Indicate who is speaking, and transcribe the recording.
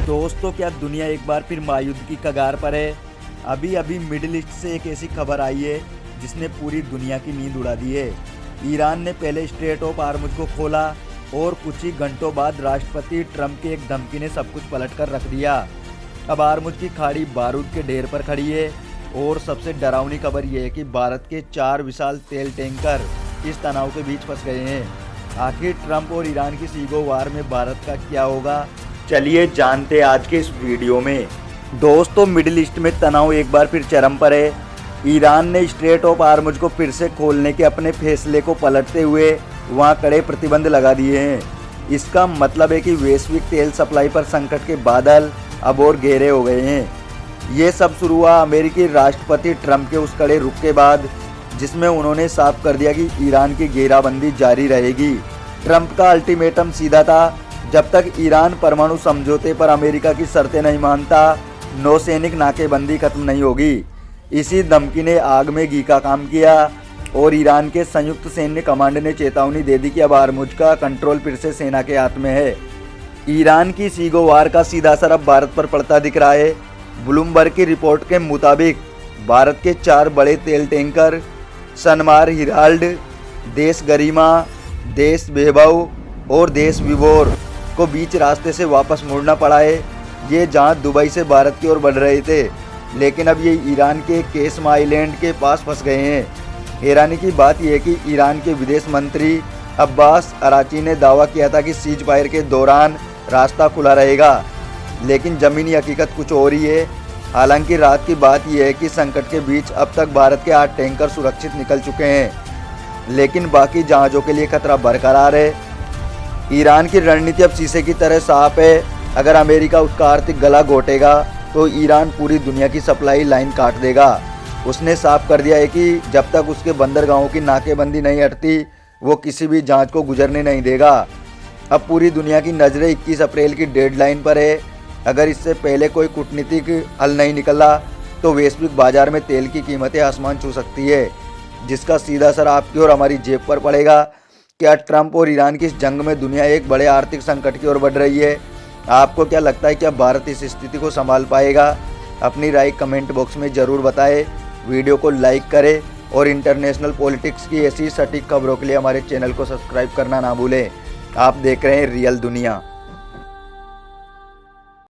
Speaker 1: दोस्तों, क्या दुनिया एक बार फिर महायुद्ध की कगार पर है। अभी अभी मिडिल ईस्ट से एक ऐसी खबर आई है जिसने पूरी दुनिया की नींद उड़ा दी है। ईरान ने पहले स्ट्रेट ऑफ हार्मुज को खोला और कुछ ही घंटों बाद राष्ट्रपति ट्रंप की एक धमकी ने सब कुछ पलट कर रख दिया। अब हार्मुज की खाड़ी बारूद के ढेर पर खड़ी है और सबसे डरावनी खबर यह है कि भारत के 4 विशाल तेल टैंकर इस तनाव के बीच फंस गए हैं। आखिर ट्रंप और ईरान की सीगो वार में भारत का क्या होगा, चलिए जानते आज के इस वीडियो में। दोस्तों, मिडिल ईस्ट में तनाव एक बार फिर चरम पर है। ईरान ने स्ट्रेट ऑफ हार्मुज को फिर से खोलने के अपने फैसले को पलटते हुए वहां कड़े प्रतिबंध लगा दिए हैं। इसका मतलब है कि वैश्विक तेल सप्लाई पर संकट के बादल अब और गहरे हो गए हैं। ये सब शुरू हुआ अमेरिकी राष्ट्रपति ट्रंप के उस कड़े रुख के बाद, जिसमें उन्होंने साफ कर दिया कि ईरान की घेराबंदी जारी रहेगी। ट्रंप का अल्टीमेटम सीधा था, जब तक ईरान परमाणु समझौते पर अमेरिका की शर्तें नहीं मानता, नौसैनिक नाकेबंदी खत्म नहीं होगी। इसी धमकी ने आग में घी का काम किया और ईरान के संयुक्त सैन्य कमांड ने चेतावनी दे दी कि अब हार्मुज का कंट्रोल फिर से सेना के हाथ में है। ईरान की सीगो वार का सीधा असर अब भारत पर पड़ता दिख रहा है। ब्लूमबर्ग की रिपोर्ट के मुताबिक भारत के 4 बड़े तेल टैंकर सनमार हिराल्ड, देश गरिमा, देश वैभव और देश विभोर को बीच रास्ते से वापस मुड़ना पड़ा है। ये जहां दुबई से भारत की ओर बढ़ रहे थे, लेकिन अब ये ईरान के केसम आइलैंड के पास फंस गए हैं। हैरानी की बात यह है कि ईरान के विदेश मंत्री अब्बास अराची ने दावा किया था कि सीज फायर के दौरान रास्ता खुला रहेगा, लेकिन ज़मीनी हकीकत कुछ और ही है। हालांकि रात की बात यह है कि संकट के बीच अब तक भारत के 8 टैंकर सुरक्षित निकल चुके हैं, लेकिन बाकी जहाज़ों के लिए खतरा बरकरार है। ईरान की रणनीति अब शीशे की तरह साफ है। अगर अमेरिका उसका आर्थिक गला घोटेगा तो ईरान पूरी दुनिया की सप्लाई लाइन काट देगा। उसने साफ कर दिया है कि जब तक उसके बंदरगाहों की नाकेबंदी नहीं हटती, वो किसी भी जांच को गुजरने नहीं देगा। अब पूरी दुनिया की नज़रें 21 अप्रैल की डेडलाइन पर है। अगर इससे पहले कोई कूटनीतिक हल नहीं निकला तो वैश्विक बाजार में तेल की कीमतें आसमान छू सकती है, जिसका सीधा असर आपकी और हमारी जेब पर पड़ेगा। क्या ट्रंप और ईरान की इस जंग में दुनिया एक बड़े आर्थिक संकट की ओर बढ़ रही है? आपको क्या लगता है, क्या भारत इस स्थिति को संभाल पाएगा? अपनी राय कमेंट बॉक्स में ज़रूर बताएं। वीडियो को लाइक करें और इंटरनेशनल पॉलिटिक्स की ऐसी सटीक खबरों के लिए हमारे चैनल को सब्सक्राइब करना ना भूलें। आप देख रहे हैं रियल दुनिया।